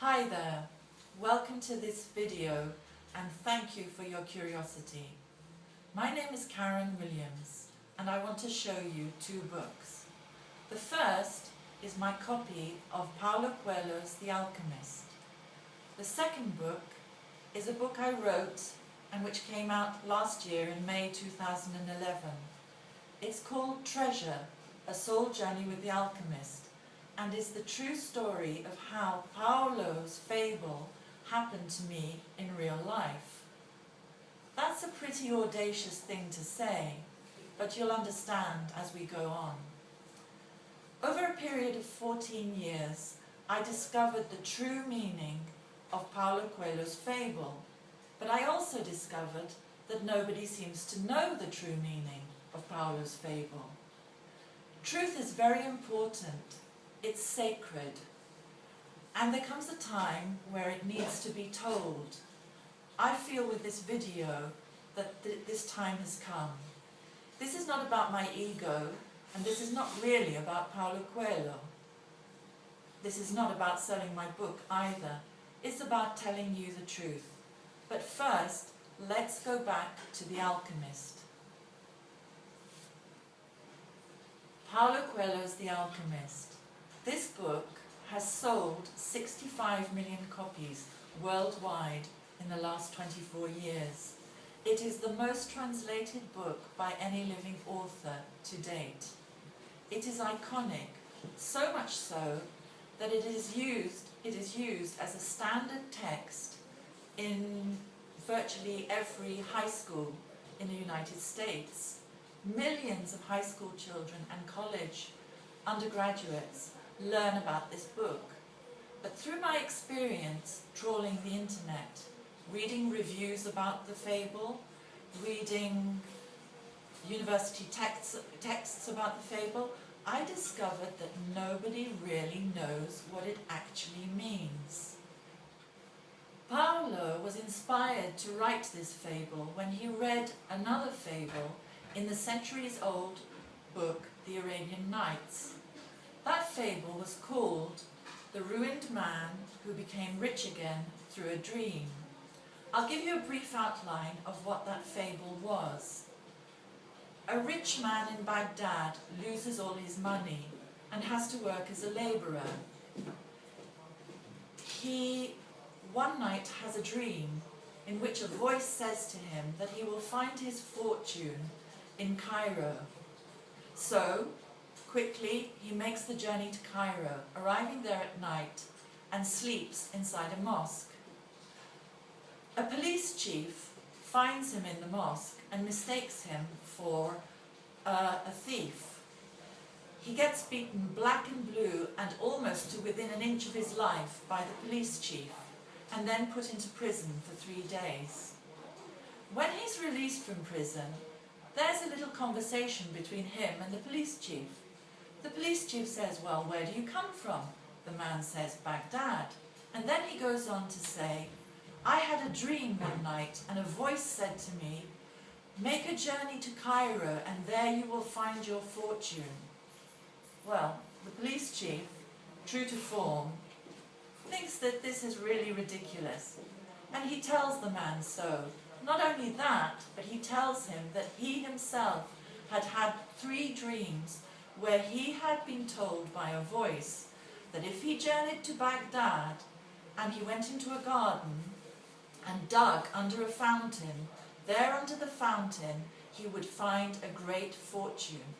Hi there, welcome to this video and thank you for your curiosity. My name is Karen Williams and I want to show you two books. The first is my copy of Paulo Coelho's The Alchemist. The second book is a book I wrote and which came out last year in May 2011. It's called Treasure, A Soul Journey with the Alchemist, and is the true story of how Paulo's fable happened to me in real life. That's a pretty audacious thing to say, but you'll understand as we go on. Over a period of 14 years, I discovered the true meaning of Paulo Coelho's fable, but I also discovered that nobody seems to know the true meaning of Paulo's fable. Truth is very important. It's sacred, and there comes a time where it needs to be told. I feel with this video that this time has come. This is not about my ego, and this is not really about Paulo Coelho. This is not about selling my book either. It's about telling you the truth. But first, let's go back to The Alchemist. Paulo Coelho's The Alchemist. This book has sold 65 million copies worldwide in the last 24 years. It is the most translated book by any living author to date. It is iconic, so much so that it is used as a standard text in virtually every high school in the United States. Millions of high school children and college undergraduates learn about this book. But through my experience trawling the internet, reading reviews about the fable, reading university texts about the fable, I discovered that nobody really knows what it actually means. Paulo was inspired to write this fable when he read another fable in the centuries-old book, The Arabian Nights. That fable was called The Ruined Man Who Became Rich Again Through a Dream. I'll give you a brief outline of what that fable was. A rich man in Baghdad loses all his money and has to work as a labourer. He one night has a dream in which a voice says to him that he will find his fortune in Cairo. So, quickly, he makes the journey to Cairo, arriving there at night, and sleeps inside a mosque. A police chief finds him in the mosque and mistakes him for a thief. He gets beaten black and blue and almost to within an inch of his life by the police chief, and then put into prison for 3 days. When he's released from prison, there's a little conversation between him and the police chief. The police chief says, "Well, where do you come from?" The man says, "Baghdad." And then he goes on to say, "I had a dream one night and a voice said to me, 'Make a journey to Cairo and there you will find your fortune.'" Well, the police chief, true to form, thinks that this is really ridiculous, and he tells the man so. Not only that, but he tells him that he himself had had 3 dreams where he had been told by a voice that if he journeyed to Baghdad and he went into a garden and dug under a fountain, there under the fountain he would find a great fortune.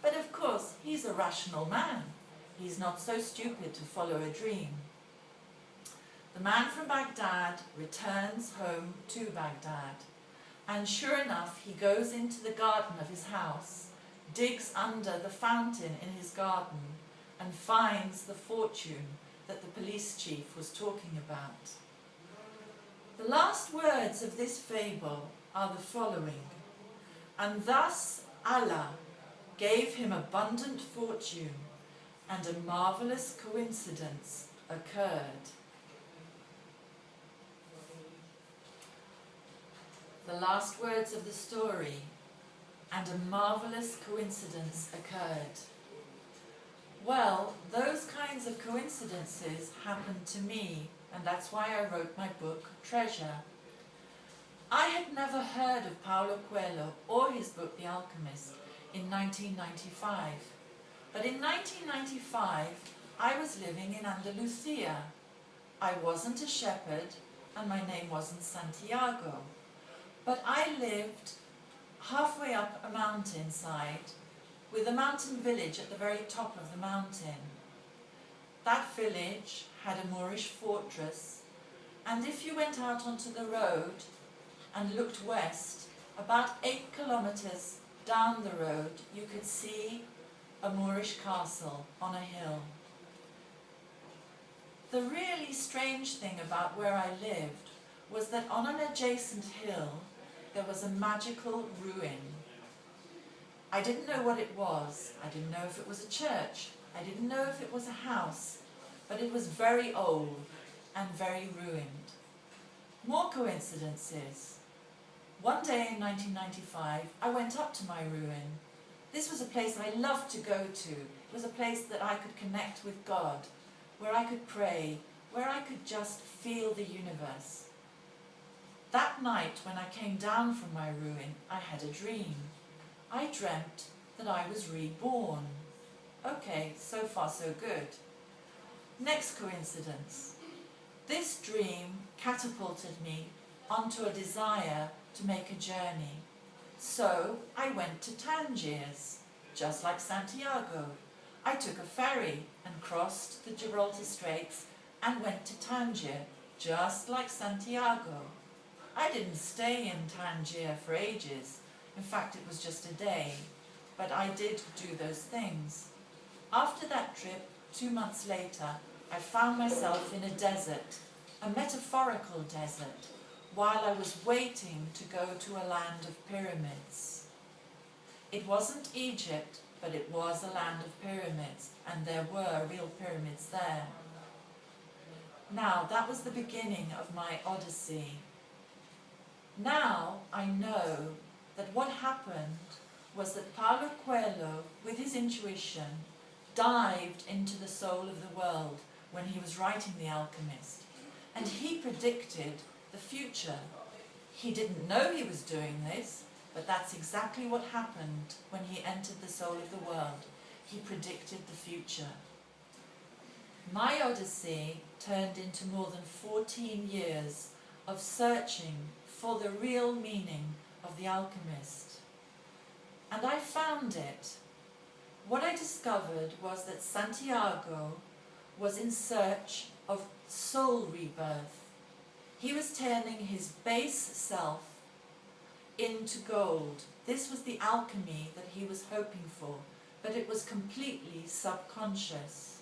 But of course, he's a rational man. He's not so stupid to follow a dream. The man from Baghdad returns home to Baghdad, and sure enough, he goes into the garden of his house, digs under the fountain in his garden, and finds the fortune that the police chief was talking about. The last words of this fable are the following: "And thus Allah gave him abundant fortune, and a marvelous coincidence occurred." The last words of the story: "And a marvelous coincidence occurred." Well, those kinds of coincidences happened to me and that's why I wrote my book, Treasure. I had never heard of Paulo Coelho or his book, The Alchemist, in 1995. But in 1995, I was living in Andalusia. I wasn't a shepherd, and my name wasn't Santiago. But I lived halfway up a mountainside, with a mountain village at the very top of the mountain. That village had a Moorish fortress, and if you went out onto the road and looked west, about 8 kilometers down the road, you could see a Moorish castle on a hill. The really strange thing about where I lived was that on an adjacent hill there was a magical ruin. I didn't know what it was. I didn't know if it was a church. I didn't know if it was a house, but it was very old and very ruined. More coincidences. One day in 1995, I went up to my ruin. This was a place I loved to go to. It was a place that I could connect with God, where I could pray, where I could just feel the universe. That night, when I came down from my ruin, I had a dream. I dreamt that I was reborn. Okay, so far so good. Next coincidence. This dream catapulted me onto a desire to make a journey. So I went to Tangiers, just like Santiago. I took a ferry and crossed the Gibraltar Straits and went to Tangier, just like Santiago. I didn't stay in Tangier for ages. In fact, it was just a day. But I did do those things. After that trip, 2 months later, I found myself in a desert, a metaphorical desert, while I was waiting to go to a land of pyramids. It wasn't Egypt, but it was a land of pyramids, and there were real pyramids there. Now, that was the beginning of my odyssey. Now I know that what happened was that Paulo Coelho, with his intuition, dived into the soul of the world when he was writing The Alchemist, and he predicted the future. He didn't know he was doing this, but that's exactly what happened when he entered the soul of the world. He predicted the future. My odyssey turned into more than 14 years of searching for the real meaning of The Alchemist. And I found it. What I discovered was that Santiago was in search of soul rebirth. He was turning his base self into gold. This was the alchemy that he was hoping for, but it was completely subconscious.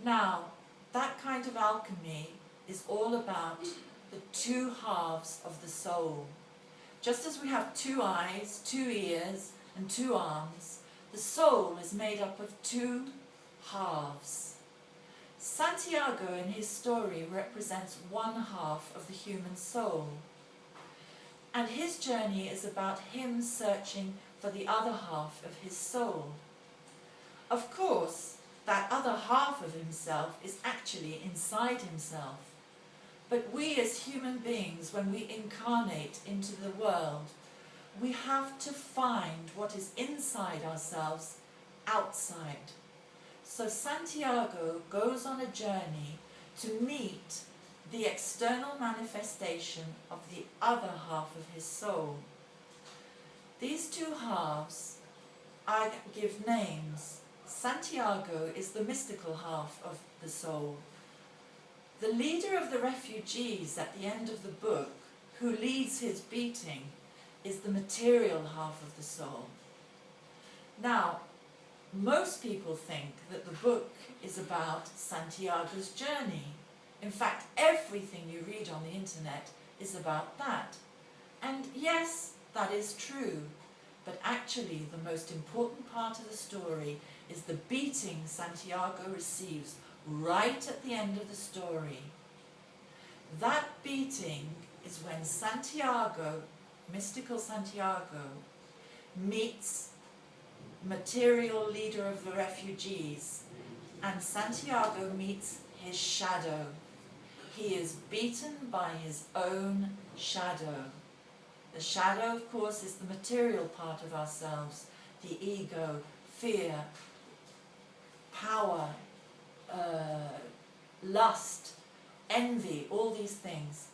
Now, that kind of alchemy is all about the two halves of the soul. Just as we have 2 eyes, 2 ears, and 2 arms, the soul is made up of 2 halves. Santiago in his story represents 1/2 of the human soul. And his journey is about him searching for the other half of his soul. Of course, that other half of himself is actually inside himself. But we as human beings, when we incarnate into the world, we have to find what is inside ourselves outside. So Santiago goes on a journey to meet the external manifestation of the other half of his soul. These 2 halves, I give names. Santiago is the mystical half of the soul. The leader of the refugees at the end of the book, who leads his beating, is the material half of the soul. Now, most people think that the book is about Santiago's journey. In fact, everything you read on the internet is about that. And yes, that is true. But actually, the most important part of the story is the beating Santiago receives right at the end of the story. That beating is when Santiago, mystical Santiago, meets material leader of the refugees, and Santiago meets his shadow, he is beaten by his own shadow. The shadow, of course, is the material part of ourselves, the ego, fear, power, lust, envy, all these things.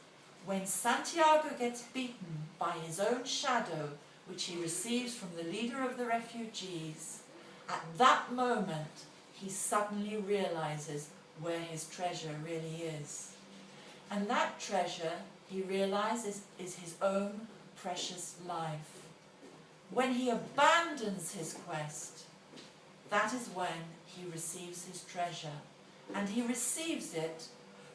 When Santiago gets beaten by his own shadow, which he receives from the leader of the refugees, at that moment he suddenly realizes where his treasure really is. And that treasure, he realizes, is his own precious life. When he abandons his quest, that is when he receives his treasure. And he receives it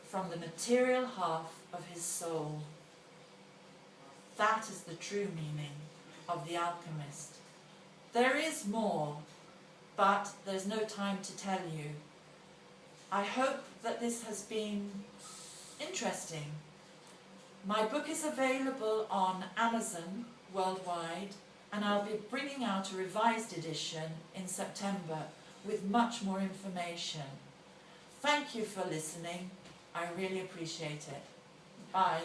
from the material half of his soul. That is the true meaning of The Alchemist. There is more, but there's no time to tell you. I hope that this has been interesting. My book is available on Amazon worldwide, and I'll be bringing out a revised edition in September with much more information. Thank you for listening. I really appreciate it. Bye.